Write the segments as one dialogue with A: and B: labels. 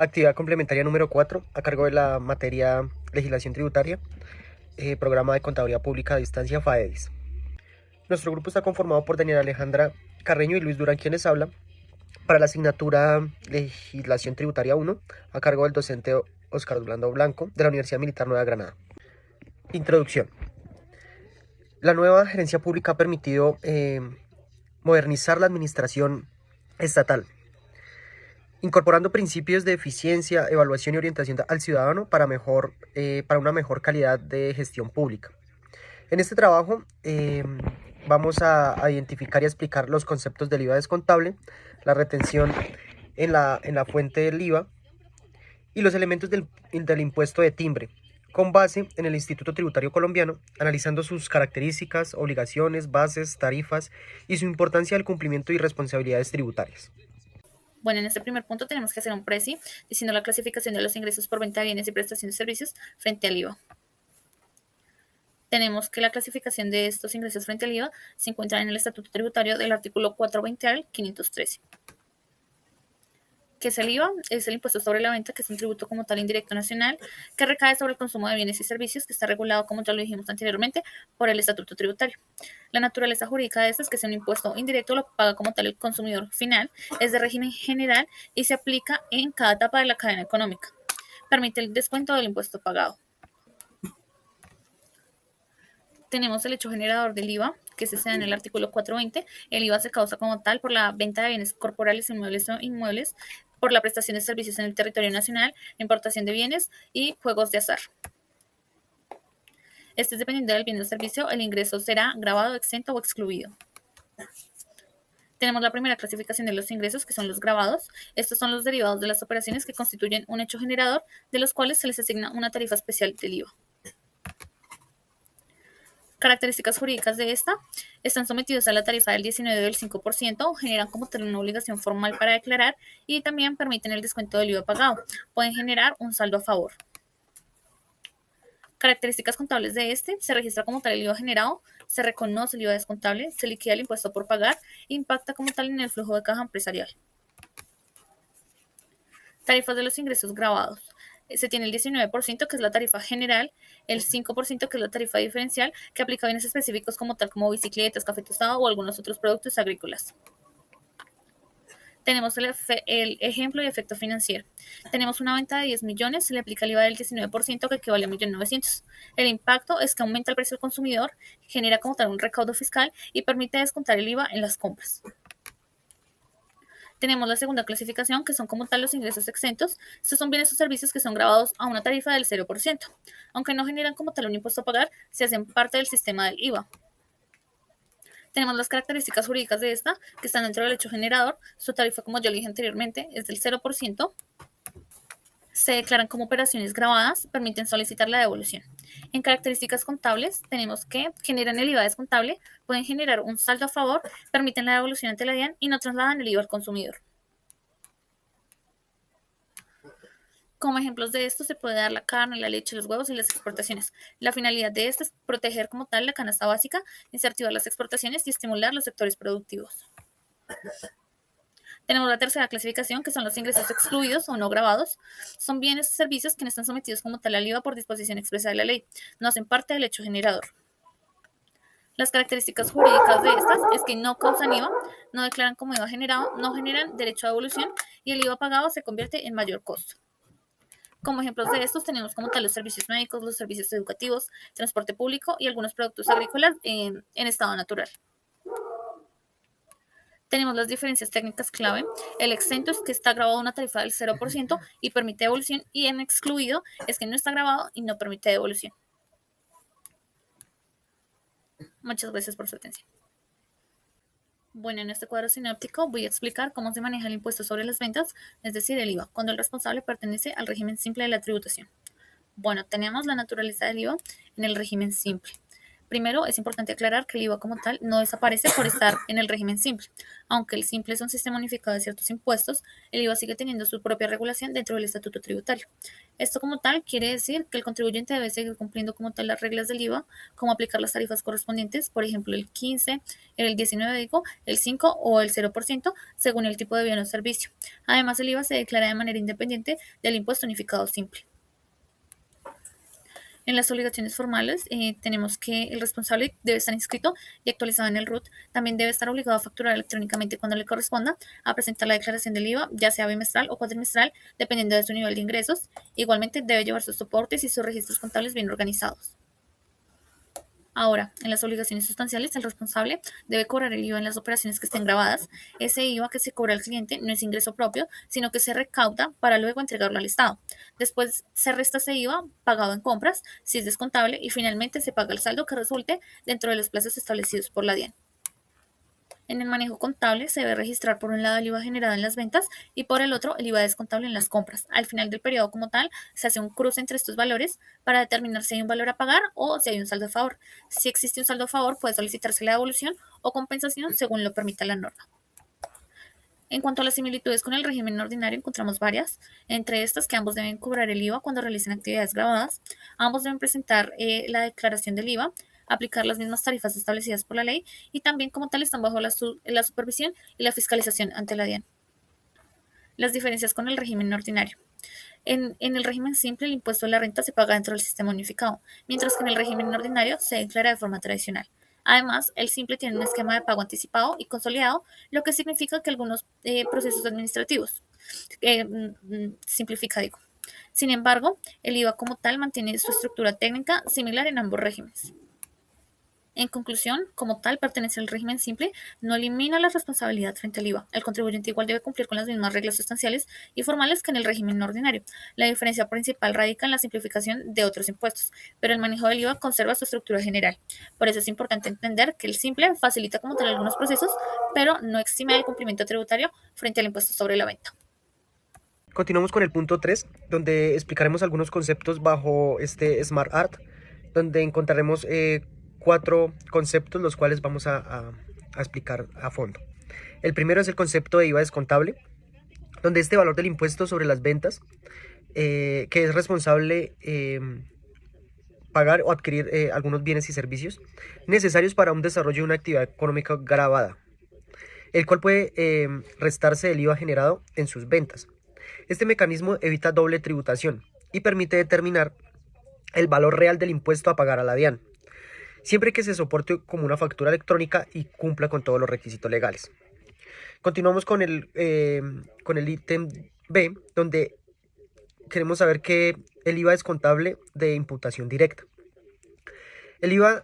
A: Actividad complementaria número 4, a cargo de la materia Legislación Tributaria, Programa de Contaduría Pública a Distancia FAEDIS. Nuestro grupo está conformado por Daniela Alejandra Carreño y Luis Durán, quienes hablan, para la asignatura Legislación Tributaria 1, a cargo del docente Oscar Orlando Blanco, de la Universidad Militar Nueva Granada. Introducción. La nueva gerencia pública ha permitido modernizar la administración estatal, incorporando principios de eficiencia, evaluación y orientación al ciudadano para una mejor calidad de gestión pública. En este trabajo vamos a identificar y explicar los conceptos del IVA descontable, la retención en la fuente del IVA y los elementos del impuesto de timbre, con base en el Instituto Tributario Colombiano, analizando sus características, obligaciones, bases, tarifas y su importancia al cumplimiento y responsabilidades tributarias.
B: Bueno, en este primer punto tenemos que hacer un PRECI, diciendo la clasificación de los ingresos por venta de bienes y prestación de servicios frente al IVA. Tenemos que la clasificación de estos ingresos frente al IVA se encuentra en el Estatuto Tributario del artículo 420 al 513. ¿Qué es el IVA? Es el impuesto sobre la venta, que es un tributo como tal indirecto nacional que recae sobre el consumo de bienes y servicios, que está regulado, como ya lo dijimos anteriormente, por el Estatuto Tributario. La naturaleza jurídica de esto es que es un impuesto indirecto, lo paga como tal el consumidor final, es de régimen general y se aplica en cada etapa de la cadena económica. Permite el descuento del impuesto pagado. Tenemos el hecho generador del IVA, que se da en el artículo 420. El IVA se causa como tal por la venta de bienes corporales, inmuebles o inmuebles, por la prestación de servicios en el territorio nacional, importación de bienes y juegos de azar. Este es dependiendo del bien o servicio, el ingreso será gravado, exento o excluido. Tenemos la primera clasificación de los ingresos, que son los gravados. Estos son los derivados de las operaciones que constituyen un hecho generador, de los cuales se les asigna una tarifa especial del IVA. Características jurídicas de esta: están sometidos a la tarifa del 19 o del 5%, generan como tal una obligación formal para declarar y también permiten el descuento del IVA pagado. Pueden generar un saldo a favor. Características contables de este: se registra como tal el IVA generado, se reconoce el IVA descontable, se liquida el impuesto por pagar e impacta como tal en el flujo de caja empresarial. Tarifas de los ingresos grabados. Se tiene el 19%, que es la tarifa general, el 5%, que es la tarifa diferencial, que aplica a bienes específicos como tal como bicicletas, café tostado o algunos otros productos agrícolas. Tenemos el ejemplo y efecto financiero. Tenemos una venta de 10 millones, se le aplica el IVA del 19%, que equivale a 1.900.000. El impacto es que aumenta el precio al consumidor, genera como tal un recaudo fiscal y permite descontar el IVA en las compras. Tenemos la segunda clasificación, que son como tal los ingresos exentos. Estos son bienes o servicios que son grabados a una tarifa del 0%. Aunque no generan como tal un impuesto a pagar, se hacen parte del sistema del IVA. Tenemos las características jurídicas de esta, que están dentro del hecho generador. Su tarifa, como yo le dije anteriormente, es del 0%. Se declaran como operaciones grabadas, permiten solicitar la devolución. En características contables, tenemos que generan el IVA descontable, pueden generar un saldo a favor, permiten la devolución ante la DIAN y no trasladan el IVA al consumidor. Como ejemplos de esto se puede dar la carne, la leche, los huevos y las exportaciones. La finalidad de esto es proteger como tal la canasta básica, incentivar las exportaciones y estimular los sectores productivos. Tenemos la tercera clasificación, que son los ingresos excluidos o no grabados. Son bienes o servicios que no están sometidos como tal al IVA por disposición expresa de la ley. No hacen parte del hecho generador. Las características jurídicas de estas es que no causan IVA, no declaran como IVA generado, no generan derecho a devolución y el IVA pagado se convierte en mayor costo. Como ejemplos de estos tenemos como tal los servicios médicos, los servicios educativos, transporte público y algunos productos agrícolas en estado natural. Tenemos las diferencias técnicas clave. El exento es que está grabado a una tarifa del 0% y permite devolución, y en excluido es que no está grabado y no permite devolución. Muchas gracias por su atención. Bueno, en este cuadro sinóptico voy a explicar cómo se maneja el impuesto sobre las ventas, es decir, el IVA, cuando el responsable pertenece al régimen simple de la tributación. Bueno, tenemos la naturaleza del IVA en el régimen simple. Primero, es importante aclarar que el IVA como tal no desaparece por estar en el régimen simple. Aunque el simple es un sistema unificado de ciertos impuestos, el IVA sigue teniendo su propia regulación dentro del estatuto tributario. Esto como tal quiere decir que el contribuyente debe seguir cumpliendo como tal las reglas del IVA, como aplicar las tarifas correspondientes, por ejemplo el 15, el 19 digo, el 5 o el 0%, según el tipo de bien o servicio. Además, el IVA se declara de manera independiente del impuesto unificado simple. En las obligaciones formales tenemos que el responsable debe estar inscrito y actualizado en el RUT. También debe estar obligado a facturar electrónicamente cuando le corresponda, a presentar la declaración del IVA, ya sea bimestral o cuatrimestral, dependiendo de su nivel de ingresos. Igualmente debe llevar sus soportes y sus registros contables bien organizados. Ahora, en las obligaciones sustanciales, el responsable debe cobrar el IVA en las operaciones que estén grabadas. Ese IVA que se cobra al cliente no es ingreso propio, sino que se recauda para luego entregarlo al Estado. Después se resta ese IVA pagado en compras, si es descontable, y finalmente se paga el saldo que resulte dentro de los plazos establecidos por la DIAN. En el manejo contable se debe registrar por un lado el IVA generado en las ventas y por el otro el IVA descontable en las compras. Al final del periodo como tal se hace un cruce entre estos valores para determinar si hay un valor a pagar o si hay un saldo a favor. Si existe un saldo a favor puede solicitarse la devolución o compensación según lo permita la norma. En cuanto a las similitudes con el régimen ordinario, encontramos varias, entre estas que ambos deben cobrar el IVA cuando realicen actividades grabadas, ambos deben presentar la declaración del IVA, aplicar las mismas tarifas establecidas por la ley y también como tal están bajo la supervisión y la fiscalización ante la DIAN. Las diferencias con el régimen ordinario. En el régimen simple el impuesto de la renta se paga dentro del sistema unificado, mientras que en el régimen ordinario se declara de forma tradicional. Además, el simple tiene un esquema de pago anticipado y consolidado, lo que significa que algunos procesos administrativos simplifica, digo. Sin embargo, el IVA como tal mantiene su estructura técnica similar en ambos regímenes. En conclusión, como tal, pertenecer al régimen simple no elimina la responsabilidad frente al IVA. El contribuyente igual debe cumplir con las mismas reglas sustanciales y formales que en el régimen ordinario. La diferencia principal radica en la simplificación de otros impuestos, pero el manejo del IVA conserva su estructura general. Por eso es importante entender que el simple facilita como tal algunos procesos, pero no exime del cumplimiento tributario frente al impuesto sobre la venta.
A: Continuamos con el punto 3, donde explicaremos algunos conceptos bajo este Smart Art, donde encontraremos 4 conceptos, los cuales vamos a explicar a fondo. El primero es el concepto de IVA descontable, donde este valor del impuesto sobre las ventas, que es responsable pagar o adquirir algunos bienes y servicios necesarios para un desarrollo de una actividad económica gravada, el cual puede restarse del IVA generado en sus ventas. Este mecanismo evita doble tributación y permite determinar el valor real del impuesto a pagar a la DIAN, siempre que se soporte como una factura electrónica y cumpla con todos los requisitos legales. Continuamos con el ítem B, donde queremos saber que el IVA descontable de imputación directa. El IVA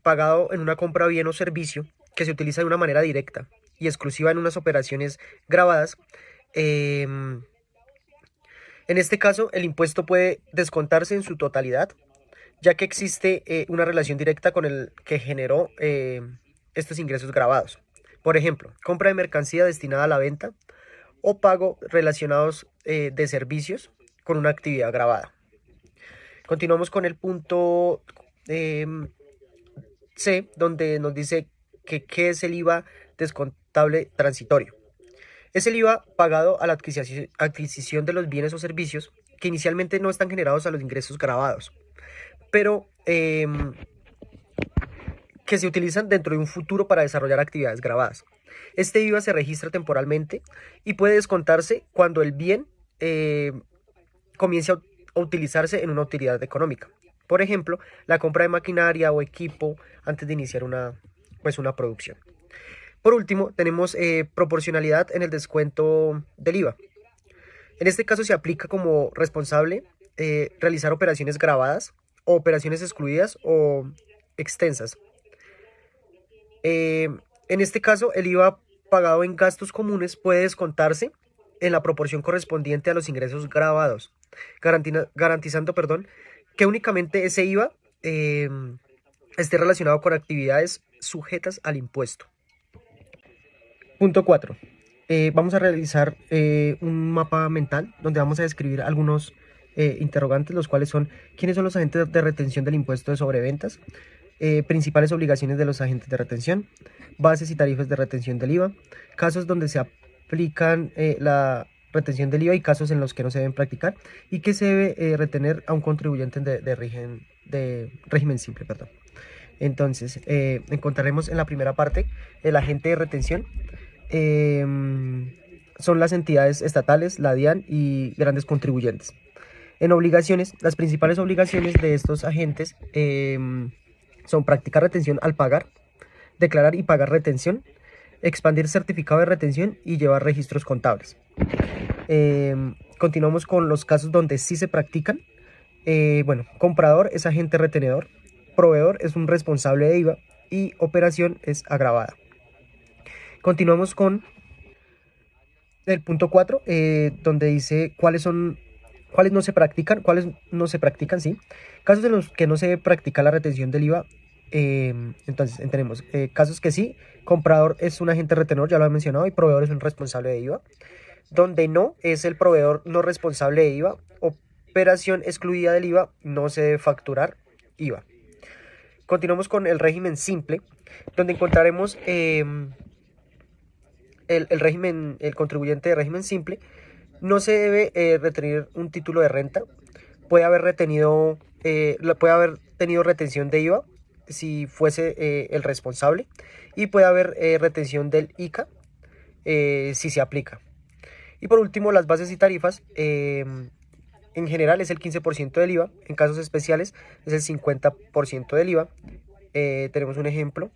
A: pagado en una compra, bien o servicio que se utiliza de una manera directa y exclusiva en unas operaciones grabadas. En este caso, el impuesto puede descontarse en su totalidad, ya que existe una relación directa con el que generó estos ingresos grabados. Por ejemplo, compra de mercancía destinada a la venta o pago relacionados de servicios con una actividad grabada. Continuamos con el punto C, donde nos dice que qué es el IVA descontable transitorio. Es el IVA pagado a la adquisición de los bienes o servicios que inicialmente no están generados a los ingresos grabados, pero que se utilizan dentro de un futuro para desarrollar actividades grabadas. Este IVA se registra temporalmente y puede descontarse cuando el bien comience a utilizarse en una utilidad económica. Por ejemplo, la compra de maquinaria o equipo antes de iniciar una producción. Por último, tenemos proporcionalidad en el descuento del IVA. En este caso se aplica como responsable realizar operaciones grabadas o operaciones excluidas o extensas. En este caso, el IVA pagado en gastos comunes puede descontarse en la proporción correspondiente a los ingresos grabados, garantizando que únicamente ese IVA esté relacionado con actividades sujetas al impuesto. Punto 4. Vamos a realizar un mapa mental donde vamos a describir algunos interrogantes, los cuáles son: ¿quiénes son los agentes de retención del impuesto de sobreventas? principales obligaciones de los agentes de retención, bases y tarifas de retención del IVA, casos donde se aplican la retención del IVA y casos en los que no se deben practicar, y que se debe retener a un contribuyente de régimen simple, perdón. Entonces, encontraremos en la primera parte el agente de retención. Son las entidades estatales, la DIAN y grandes contribuyentes. En obligaciones, las principales obligaciones de estos agentes son practicar retención al pagar, declarar y pagar retención, expandir certificado de retención y llevar registros contables. Continuamos con los casos donde sí se practican. Bueno, comprador es agente retenedor, proveedor es un responsable de IVA y operación es agravada. Continuamos con el punto 4, donde dice cuáles no se practican, sí. Casos en los que no se practica la retención del IVA. Entonces tenemos casos que sí, comprador es un agente retenedor, ya lo he mencionado, y proveedor es un responsable de IVA. Donde no, es el proveedor no responsable de IVA, operación excluida del IVA, no se debe facturar IVA. Continuamos con el régimen simple, donde encontraremos el contribuyente de régimen simple. No se debe retener un título de renta. Puede haber tenido retención de IVA si fuese el responsable, y puede haber retención del ICA si se aplica. Y por último, las bases y tarifas. En general es el 15% del IVA, en casos especiales es el 50% del IVA. Tenemos un ejemplo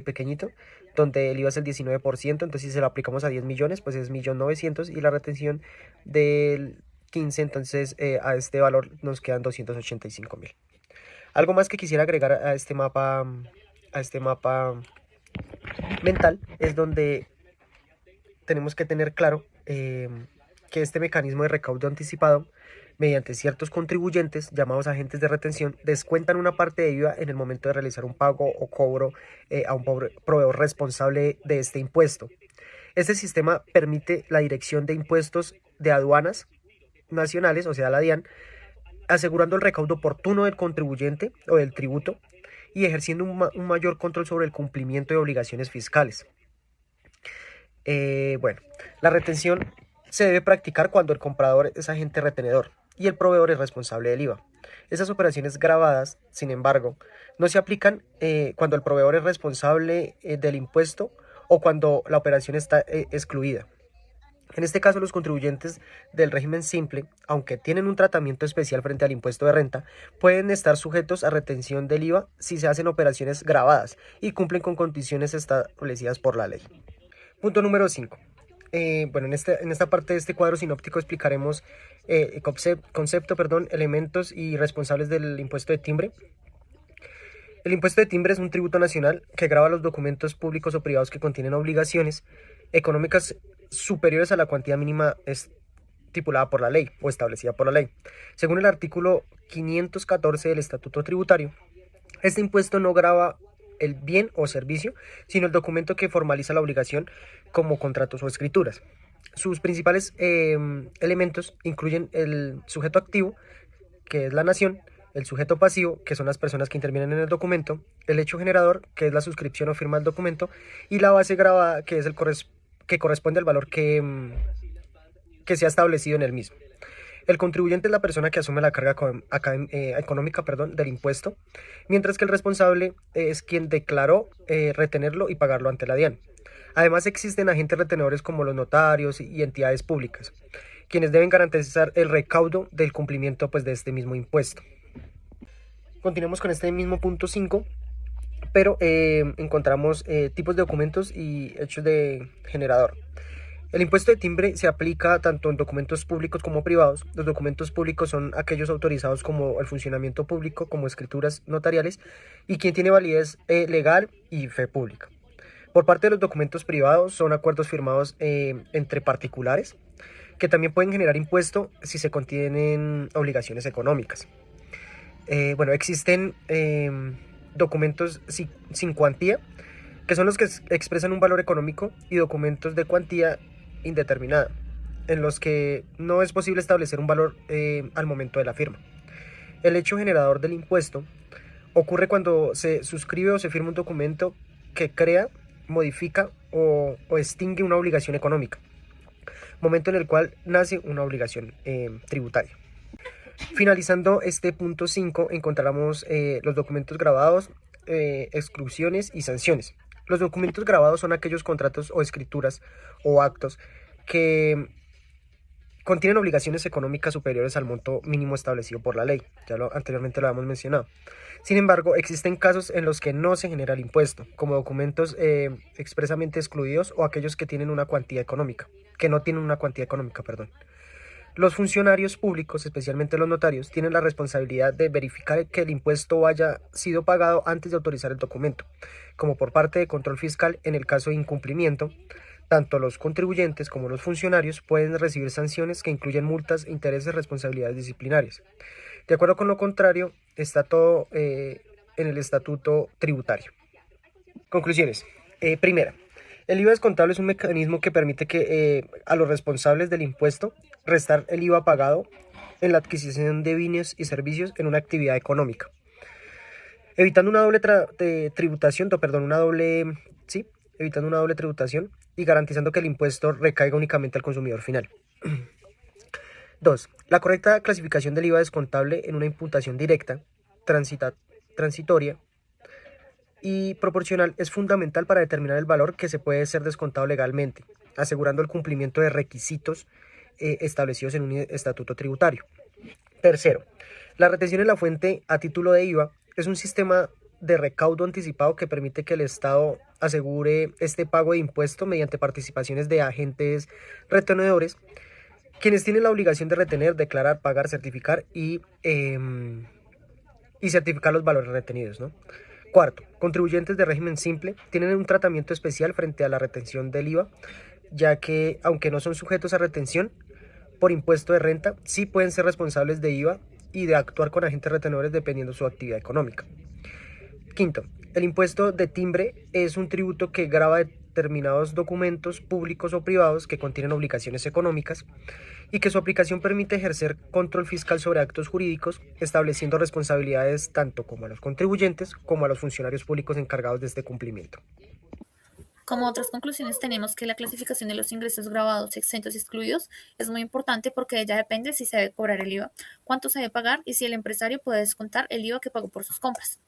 A: pequeñito, donde el IVA es el 19%, entonces si se lo aplicamos a 10 millones, pues es 1.900.000, y la retención del 15, entonces a este valor nos quedan 285.000. Algo más que quisiera agregar a este mapa mental es donde tenemos que tener claro que este mecanismo de recaudo anticipado, mediante ciertos contribuyentes llamados agentes de retención, descuentan una parte de IVA en el momento de realizar un pago o cobro a un proveedor responsable de este impuesto. Este sistema permite la Dirección de Impuestos de Aduanas Nacionales, o sea la DIAN, asegurando el recaudo oportuno del contribuyente o del tributo y ejerciendo un mayor control sobre el cumplimiento de obligaciones fiscales. Bueno, la retención se debe practicar cuando el comprador es agente retenedor y el proveedor es responsable del IVA. Esas operaciones gravadas, sin embargo, no se aplican cuando el proveedor es responsable del impuesto o cuando la operación está excluida. En este caso, los contribuyentes del régimen simple, aunque tienen un tratamiento especial frente al impuesto de renta, pueden estar sujetos a retención del IVA si se hacen operaciones gravadas y cumplen con condiciones establecidas por la ley. Punto número 5. Bueno, en esta parte de este cuadro sinóptico explicaremos elementos y responsables del impuesto de timbre. El impuesto de timbre es un tributo nacional que grava los documentos públicos o privados que contienen obligaciones económicas superiores a la cuantía mínima estipulada por la ley o establecida por la ley. Según el artículo 514 del Estatuto Tributario, este impuesto no grava el bien o servicio, sino el documento que formaliza la obligación, como contratos o escrituras. Sus principales elementos incluyen el sujeto activo, que es la nación, el sujeto pasivo, que son las personas que intervienen en el documento, el hecho generador, que es la suscripción o firma del documento, y la base grabada, que es que corresponde al valor que se ha establecido en el mismo. El contribuyente es la persona que asume la carga económica del impuesto, mientras que el responsable es quien declaró retenerlo y pagarlo ante la DIAN. Además, existen agentes retenedores como los notarios y entidades públicas, quienes deben garantizar el recaudo del cumplimiento de este mismo impuesto. Continuemos con este mismo punto 5, pero encontramos tipos de documentos y hechos de generador. El impuesto de timbre se aplica tanto en documentos públicos como privados. Los documentos públicos son aquellos autorizados como el funcionamiento público, como escrituras notariales, y quien tiene validez legal y fe pública. Por parte de los documentos privados son acuerdos firmados entre particulares, que también pueden generar impuesto si se contienen obligaciones económicas. Bueno, existen documentos sin cuantía, que son los que expresan un valor económico, y documentos de cuantía indeterminada, en los que no es posible establecer un valor al momento de la firma. El hecho generador del impuesto ocurre cuando se suscribe o se firma un documento que crea, modifica o extingue una obligación económica, momento en el cual nace una obligación tributaria. Finalizando este punto 5, encontramos los documentos grabados, exclusiones y sanciones. Los documentos grabados son aquellos contratos o escrituras o actos que contienen obligaciones económicas superiores al monto mínimo establecido por la ley. Anteriormente lo habíamos mencionado. Sin embargo, existen casos en los que no se genera el impuesto, como documentos expresamente excluidos o aquellos que tienen una cuantía económica, que no tienen una cuantía económica, perdón. Los funcionarios públicos, especialmente los notarios, tienen la responsabilidad de verificar que el impuesto haya sido pagado antes de autorizar el documento, como por parte de control fiscal en el caso de incumplimiento. Tanto los contribuyentes como los funcionarios pueden recibir sanciones que incluyen multas, intereses, responsabilidades disciplinarias. De acuerdo con lo contrario, está todo en el estatuto tributario. Conclusiones. Primera, el IVA descontable es un mecanismo que permite que a los responsables del impuesto restar el IVA pagado en la adquisición de bienes y servicios en una actividad económica, evitando una doble tributación, evitando una doble tributación y garantizando que el impuesto recaiga únicamente al consumidor final. 2. La correcta clasificación del IVA descontable en una imputación directa, transitoria y proporcional es fundamental para determinar el valor que se puede ser descontado legalmente, asegurando el cumplimiento de requisitos establecidos en un estatuto tributario. Tercero, la retención en la fuente a título de IVA es un sistema de recaudo anticipado que permite que el Estado asegure este pago de impuesto mediante participaciones de agentes retenedores, quienes tienen la obligación de retener, declarar, pagar, certificar y certificar los valores retenidos, ¿no? Cuarto, contribuyentes de régimen simple tienen un tratamiento especial frente a la retención del IVA, ya que, aunque no son sujetos a retención por impuesto de renta, sí pueden ser responsables de IVA y de actuar con agentes retenedores dependiendo de su actividad económica. Quinto, el impuesto de timbre es un tributo que grava determinados documentos públicos o privados que contienen obligaciones económicas y que su aplicación permite ejercer control fiscal sobre actos jurídicos, estableciendo responsabilidades tanto como a los contribuyentes como a los funcionarios públicos encargados de este cumplimiento.
B: Como otras conclusiones tenemos que la clasificación de los ingresos grabados, exentos y excluidos es muy importante porque de ella depende si se debe cobrar el IVA, cuánto se debe pagar y si el empresario puede descontar el IVA que pagó por sus compras.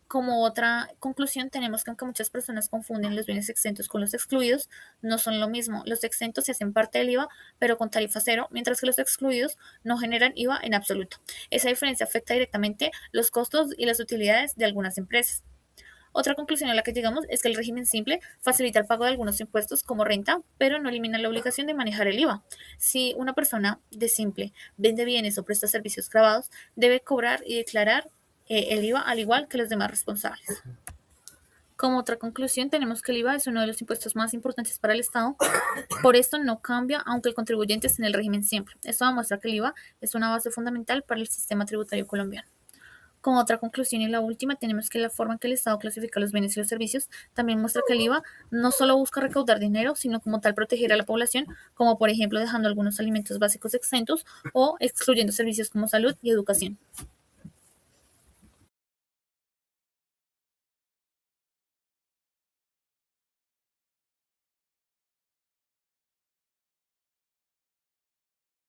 B: Como otra conclusión tenemos que aunque muchas personas confunden los bienes exentos con los excluidos, no son lo mismo. Los exentos se hacen parte del IVA, pero con tarifa cero, mientras que los excluidos no generan IVA en absoluto. Esa diferencia afecta directamente los costos y las utilidades de algunas empresas. Otra conclusión a la que llegamos es que el régimen simple facilita el pago de algunos impuestos como renta, pero no elimina la obligación de manejar el IVA. Si una persona de simple vende bienes o presta servicios grabados, debe cobrar y declarar el IVA al igual que los demás responsables. Como otra conclusión, tenemos que el IVA es uno de los impuestos más importantes para el Estado. Por esto no cambia aunque el contribuyente esté en el régimen simple. Esto demuestra que el IVA es una base fundamental para el sistema tributario colombiano. Como otra conclusión y la última, tenemos que la forma en que el Estado clasifica los bienes y los servicios también muestra que el IVA no solo busca recaudar dinero, sino como tal proteger a la población, como por ejemplo dejando algunos alimentos básicos exentos o excluyendo servicios como salud y educación.